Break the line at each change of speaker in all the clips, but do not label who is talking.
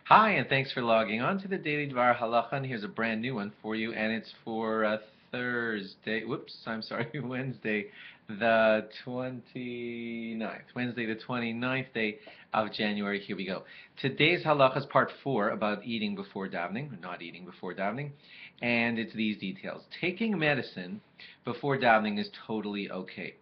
Hi, and thanks for logging on to the Daily DVAR Halacha. And here's a brand new one for you, and it's for Thursday. Whoops, I'm sorry, Wednesday, the 29th. Wednesday, the 29th day of January. Here we go. Today's halacha is part 4 about eating before davening, or not eating before davening, and it's these details. Taking medicine before davening is totally okay.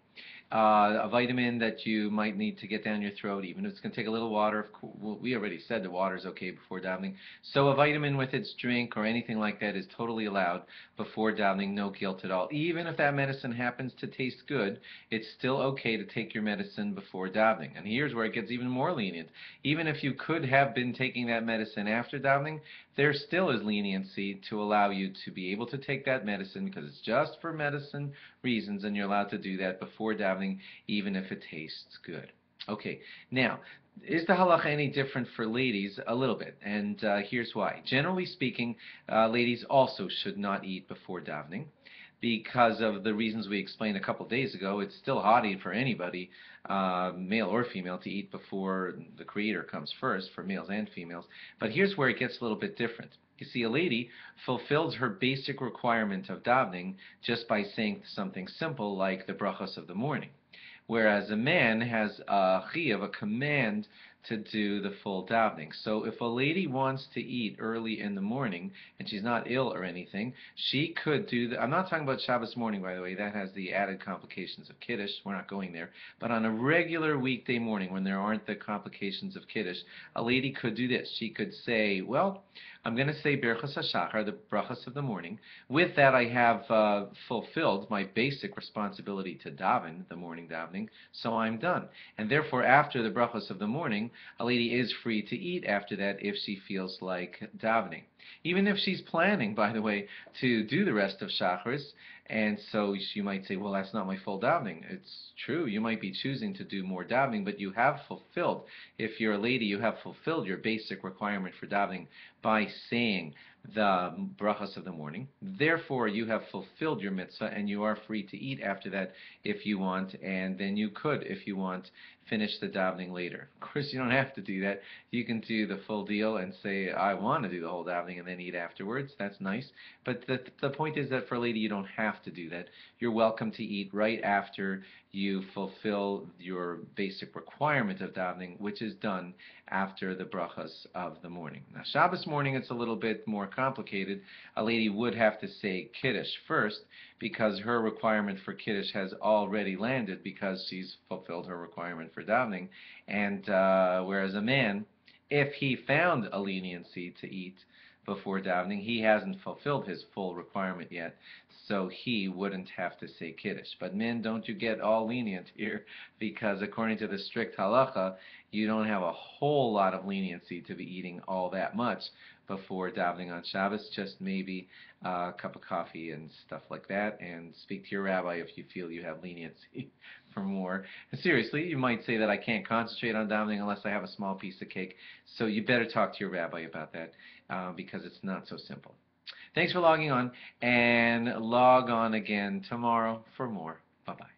A vitamin that you might need to get down your throat, even if it's going to take a little water. Well, we already said the water is okay before davening. So a vitamin with its drink or anything like that is totally allowed before davening, no guilt at all. Even if that medicine happens to taste good, it's still okay to take your medicine before davening. And here's where it gets even more lenient. Even if you could have been taking that medicine after davening, there still is leniency to allow you to be able to take that medicine because it's just for medicine reasons, and you're allowed to do that before davening, even if it tastes good. Okay, now, is the halacha any different for ladies? A little bit, and here's why. Generally speaking, ladies also should not eat before davening because of the reasons we explained a couple days ago. It's still haughty for anybody, male or female, to eat before the Creator comes first, for males and females. But here's where it gets a little bit different. You see, a lady fulfills her basic requirement of davening just by saying something simple like the brachos of the morning, whereas a man has a chiyuv, a command, to do the full davening. So if a lady wants to eat early in the morning and she's not ill or anything, she could do I'm not talking about Shabbos morning, by the way. That has the added complications of Kiddush. We're not going there. But on a regular weekday morning when there aren't the complications of Kiddush, a lady could do this. She could say, well, I'm going to say Birchas HaShachar, the brachas of the morning. With that, I have fulfilled my basic responsibility to daven, the morning davening, so I'm done. And therefore, after the brachas of the morning, a lady is free to eat after that if she feels like davening. Even if she's planning, by the way, to do the rest of Shacharis, and so you might say, well, that's not my full davening. It's true, you might be choosing to do more davening, but you have fulfilled, if you're a lady, you have fulfilled your basic requirement for davening by saying the brachas of the morning. Therefore, you have fulfilled your mitzvah, and you are free to eat after that if you want, and then you could, if you want, finish the davening later. Of course, you don't have to do that. You can do the full deal and say, I want to do the whole davening and then eat afterwards. That's nice. But the point is that for a lady, you don't have to do that. You're welcome to eat right after you fulfill your basic requirement of davening, which is done after the brachas of the morning. Now, Shabbos morning, it's a little bit more complicated. A lady would have to say Kiddush first because her requirement for Kiddush has already landed because she's fulfilled her requirement for davening. And whereas a man, if he found a leniency to eat before davening, he hasn't fulfilled his full requirement yet, so he wouldn't have to say Kiddush. But men, don't you get all lenient here, because according to the strict halacha, you don't have a whole lot of leniency to be eating all that much before davening on Shabbos, just maybe a cup of coffee and stuff like that, and speak to your rabbi if you feel you have leniency for more. And seriously, you might say that I can't concentrate on davening unless I have a small piece of cake, so you better talk to your rabbi about that because it's not so simple. Thanks for logging on, and log on again tomorrow for more. Bye-bye.